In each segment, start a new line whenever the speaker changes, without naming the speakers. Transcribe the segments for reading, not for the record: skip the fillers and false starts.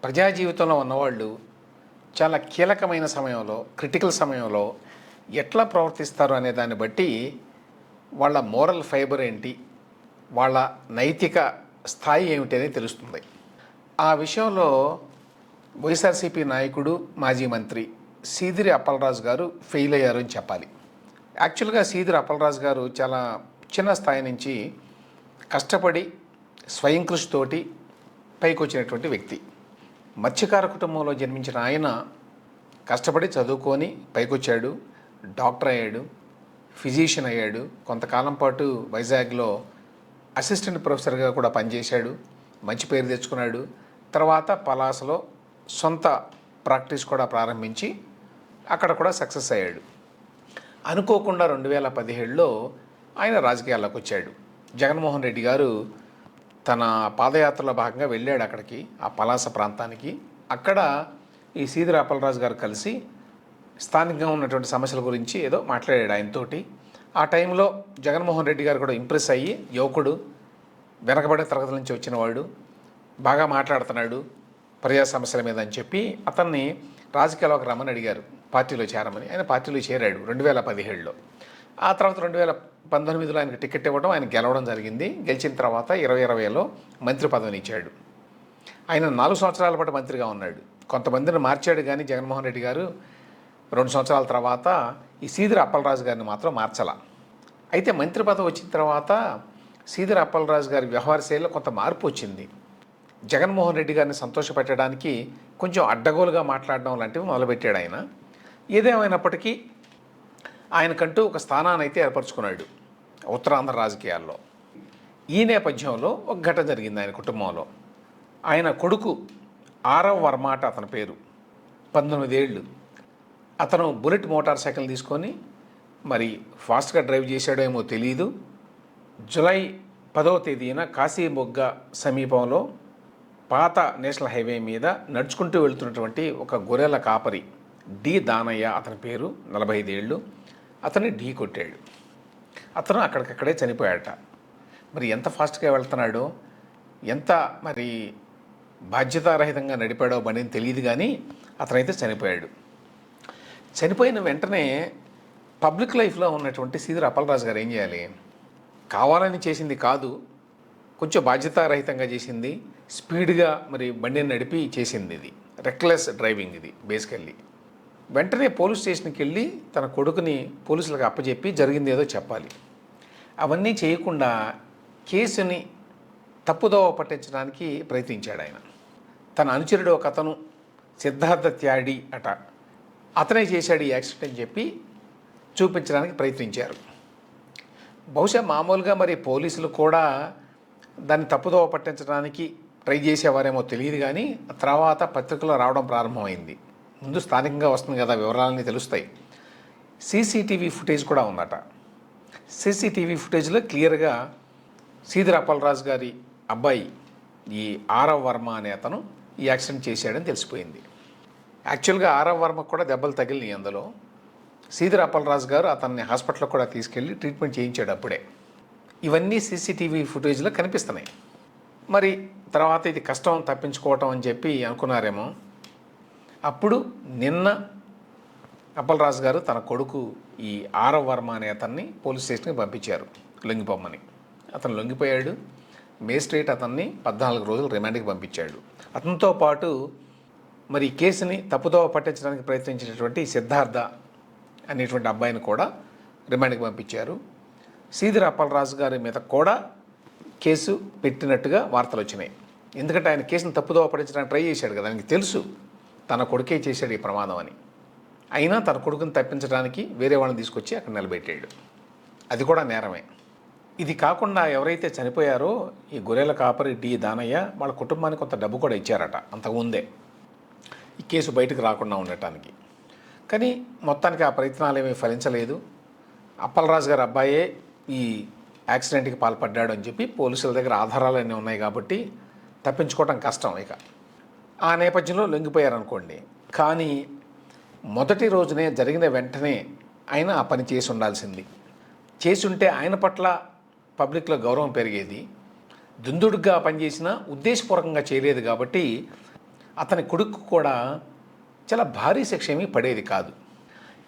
ప్రజా జీవితంలో ఉన్నవాళ్ళు చాలా కీలకమైన సమయంలో, క్రిటికల్ సమయంలో ఎట్లా ప్రవర్తిస్తారు అనే దాన్ని బట్టి వాళ్ళ మోరల్ ఫైబర్ ఏంటి, వాళ్ళ నైతిక స్థాయి ఏమిటి అనేది తెలుస్తుంది. ఆ విషయంలో వైఎస్ఆర్సీపీ నాయకుడు, మాజీ మంత్రి సీదిరి అప్పలరాజు గారు ఫెయిల్ అయ్యారు అని చెప్పాలి. యాక్చువల్గా సీదిరి అప్పలరాజు గారు చాలా చిన్న స్థాయి నుంచి కష్టపడి స్వయం కృషితోటి పైకి వచ్చినటువంటి వ్యక్తి. మత్స్యకార కుటుంబంలో జన్మించిన ఆయన కష్టపడి చదువుకొని పైకొచ్చాడు, డాక్టర్ అయ్యాడు, ఫిజిషియన్ అయ్యాడు, కొంతకాలం పాటు వైజాగ్లో అసిస్టెంట్ ప్రొఫెసర్గా కూడా పనిచేశాడు, మంచి పేరు తెచ్చుకున్నాడు. తర్వాత పలాసలో సొంత ప్రాక్టీస్ కూడా ప్రారంభించి అక్కడ కూడా సక్సెస్ అయ్యాడు. అనుకోకుండా 2017లో ఆయన రాజకీయాల్లోకి వచ్చాడు. జగన్మోహన్ రెడ్డి గారు తన పాదయాత్రలో భాగంగా వెళ్ళాడు అక్కడికి, ఆ పలాస ప్రాంతానికి. అక్కడ ఈ సీదిరి అప్పలరాజు గారు కలిసి స్థానికంగా ఉన్నటువంటి సమస్యల గురించి ఏదో మాట్లాడాడు ఆయనతోటి. ఆ టైంలో జగన్మోహన్ రెడ్డి గారు కూడా ఇంప్రెస్ అయ్యి, యువకుడు, వెనకబడిన తరగతుల నుంచి వచ్చినవాడు, బాగా మాట్లాడుతున్నాడు ప్రజా సమస్యల మీద అని చెప్పి అతన్ని రాజకీయాల్లోకి రమ్మని అడిగారు, పార్టీలో చేరమని. ఆయన పార్టీలో చేరాడు 2017లో. ఆ తర్వాత 2019లో ఆయనకు టికెట్ ఇవ్వడం, ఆయన గెలవడం జరిగింది. గెలిచిన తర్వాత 2020లో మంత్రి పదవిని ఇచ్చాడు. ఆయన 4 సంవత్సరాల పాటు మంత్రిగా ఉన్నాడు. కొంతమందిని మార్చాడు, కానీ జగన్మోహన్ రెడ్డి గారు 2 సంవత్సరాల తర్వాత ఈ సీదిరి అప్పలరాజు గారిని మాత్రం మార్చాల. అయితే మంత్రి పదవి వచ్చిన తర్వాత సీదిరి అప్పలరాజు గారి వ్యవహార శైలిలో కొంత మార్పు వచ్చింది. జగన్మోహన్ రెడ్డి గారిని సంతోషపెట్టడానికి కొంచెం అడ్డగోలుగా మాట్లాడడం లాంటివి మొదలుపెట్టాడు ఆయన. ఏదేమైనప్పటికీ ఆయనకంటూ ఒక స్థానాన్ని అయితే ఏర్పరచుకున్నాడు ఉత్తరాంధ్ర రాజకీయాల్లో. ఈ నేపథ్యంలో ఒక ఘటన జరిగింది ఆయన కుటుంబంలో. ఆయన కొడుకు ఆరవ్ వర్మ అట అతని పేరు, 19 ఏళ్ళు. అతను బుల్లెట్ మోటార్ సైకిల్ తీసుకొని మరి ఫాస్ట్గా డ్రైవ్ చేశాడో ఏమో తెలియదు. జూలై 10వ తేదీన కాశీబొగ్గ సమీపంలో పాత నేషనల్ హైవే మీద నడుచుకుంటూ వెళ్తున్నటువంటి ఒక గొర్రెల కాపరి డి దానయ్య అతని పేరు, 45 ఏళ్ళు, అతన్ని ఢీ కొట్టాడు. అతను అక్కడికక్కడే చనిపోయాడట. మరి ఎంత ఫాస్ట్గా వెళ్తున్నాడో, ఎంత మరి బాధ్యతారహితంగా నడిపాడో బండిని తెలియదు, కానీ అతనైతే చనిపోయాడు. చనిపోయిన వెంటనే పబ్లిక్ లైఫ్లో ఉన్నటువంటి సీదిరి అప్పలరాజు గారు ఏం చేయాలి? కావాలని చేసింది కాదు, కొంచెం బాధ్యతారహితంగా చేసింది, స్పీడ్గా మరి బండిని నడిపి చేసింది. ఇది రెక్లెస్ డ్రైవింగ్. ఇది బేసికల్లీ వెంటనే పోలీస్ స్టేషన్కి వెళ్ళి తన కొడుకుని పోలీసులకు అప్పచెప్పి జరిగింది ఏదో చెప్పాలి. అవన్నీ చేయకుండా కేసుని తప్పుదోవ పట్టించడానికి ప్రయత్నించాడు ఆయన. తన అనుచరుడు ఒక అతను సిద్ధార్థ త్యాడి అట, అతనే చేశాడు ఈ యాక్సిడెంట్ అని చెప్పి చూపించడానికి ప్రయత్నించారు. బహుశా మామూలుగా మరి పోలీసులు కూడా దాన్ని తప్పుదోవ పట్టించడానికి ట్రై చేసేవారేమో తెలియదు, కానీ తర్వాత పత్రికలో రావడం ప్రారంభమైంది. ముందు స్థానికంగా వస్తుంది కదా, వివరాలన్నీ తెలుస్తాయి. సీసీటీవీ ఫుటేజ్ కూడా ఉందట. సీసీటీవీ ఫుటేజ్లో క్లియర్గా సీదిరి అప్పలరాజు గారి అబ్బాయి ఈ ఆరవ్ వర్మ అనే అతను ఈ యాక్సిడెంట్ చేశాడని తెలిసిపోయింది. యాక్చువల్గా ఆరవ్ వర్మకు కూడా దెబ్బలు తగిలినాయి. అందులో సీదిరి అప్పలరాజు గారు అతన్ని హాస్పిటల్కి కూడా తీసుకెళ్ళి ట్రీట్మెంట్ చేయించాడు అప్పుడే. ఇవన్నీ సీసీటీవీ ఫుటేజ్లో కనిపిస్తున్నాయి. మరి తర్వాత ఇది కష్టం తప్పించుకోవటం అని చెప్పి అనుకున్నారేమో. అప్పుడు నిన్న అప్పలరాజు గారు తన కొడుకు ఈ ఆరవ్ వర్మ అనే అతన్ని పోలీస్ స్టేషన్కి పంపించారు లొంగిపోమ్మని. అతను లొంగిపోయాడు. మేజిస్ట్రేట్ అతన్ని 14 రోజులు రిమాండ్కి పంపించాడు. అతనితో పాటు మరి ఈ కేసుని తప్పుదోవ పట్టించడానికి ప్రయత్నించినటువంటి సిద్ధార్థ అనేటువంటి అబ్బాయిని కూడా రిమాండ్కి పంపించారు. సీదిరి అప్పలరాజు గారి మీద కూడా కేసు పెట్టినట్టుగా వార్తలు వచ్చినాయి. ఎందుకంటే ఆయన కేసును తప్పుదోవ పట్టించడానికి ట్రై చేశాడు కదా, ఆయనకి తెలుసు తన కొడుకే చేశాడు ఈ ప్రమాదం అని. అయినా తన కొడుకుని తప్పించడానికి వేరే వాళ్ళని తీసుకొచ్చి అక్కడ నిలబెట్టాడు. అది కూడా నేరమే. ఇది కాకుండా ఎవరైతే చనిపోయారో ఈ గొర్రెల కాపరి డి దానయ్య, వాళ్ళ కుటుంబానికి కొంత డబ్బు కూడా ఇచ్చారట అంతకుముందే, ఈ కేసు బయటకు రాకుండా ఉండటానికి. కానీ మొత్తానికి ఆ ప్రయత్నాలు ఏమీ ఫలించలేదు. అప్పలరాజు గారి అబ్బాయే ఈ యాక్సిడెంట్కి పాల్పడ్డాడు అని చెప్పి పోలీసుల దగ్గర ఆధారాలన్నీ ఉన్నాయి కాబట్టి తప్పించుకోవటం కష్టం. ఇక ఆ నేపథ్యంలో లొంగిపోయారనుకోండి. కానీ మొదటి రోజునే జరిగిన వెంటనే ఆయన ఆ పని చేసి ఉండాల్సింది. చేసి ఉంటే ఆయన పట్ల పబ్లిక్లో గౌరవం పెరిగేది. దుందుడుగా పనిచేసినా ఉద్దేశపూర్వకంగా చేయలేదు కాబట్టి అతని కొడుకు కూడా చాలా భారీ శిక్ష ఏమీ పడేది కాదు.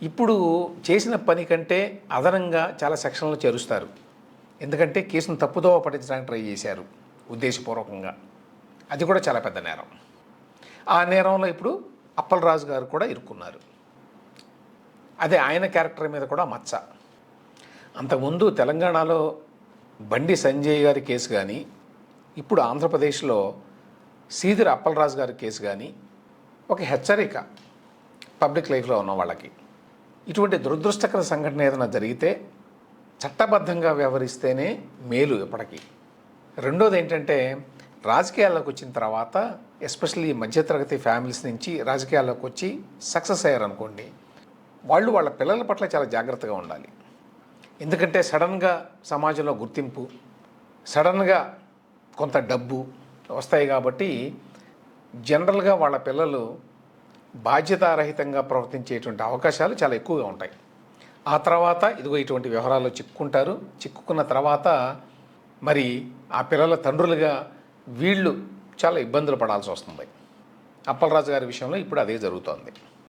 ఇప్పుడు చేసిన పని కంటే అదనంగా చాలా సెక్షన్లు చేరుస్తారు. ఎందుకంటే కేసును తప్పుదోవ పట్టించడానికి ట్రై చేశారు ఉద్దేశపూర్వకంగా. అది కూడా చాలా పెద్ద నేరం. ఆ నేరంలో ఇప్పుడు అప్పలరాజు గారు కూడా ఇరుక్కున్నారు. అదే ఆయన క్యారెక్టర్ మీద కూడా మచ్చ. అంతకుముందు తెలంగాణలో బండి సంజయ్ గారి కేసు కానీ, ఇప్పుడు ఆంధ్రప్రదేశ్లో సీదిరి అప్పలరాజు గారి కేసు కానీ ఒక హెచ్చరిక పబ్లిక్ లైఫ్లో ఉన్న వాళ్ళకి. ఇటువంటి దురదృష్టకర సంఘటన ఏదైనా జరిగితే చట్టబద్ధంగా వ్యవహరిస్తేనే మేలు ఎప్పటికీ. రెండోది ఏంటంటే, రాజకీయాల్లోకి వచ్చిన తర్వాత ఎస్పెషల్లీ మధ్యతరగతి ఫ్యామిలీస్ నుంచి రాజకీయాల్లోకి వచ్చి సక్సెస్ అయ్యారనుకోండి, వాళ్ళు వాళ్ళ పిల్లల పట్ల చాలా జాగ్రత్తగా ఉండాలి. ఎందుకంటే సడన్గా సమాజంలో గుర్తింపు, సడన్గా కొంత డబ్బు వస్తాయి కాబట్టి జనరల్గా వాళ్ళ పిల్లలు బాధ్యతారహితంగా ప్రవర్తించేటువంటి అవకాశాలు చాలా ఎక్కువగా ఉంటాయి. ఆ తర్వాత ఇదిగో ఇటువంటి వ్యవహారాల్లో చిక్కుకుంటారు. చిక్కుకున్న తర్వాత మరి ఆ పిల్లల తండ్రులుగా వీళ్ళు చాలా ఇబ్బందులు పడాల్సి వస్తుంది. అప్పలరాజు గారి విషయంలో ఇప్పుడు అదే జరుగుతోంది.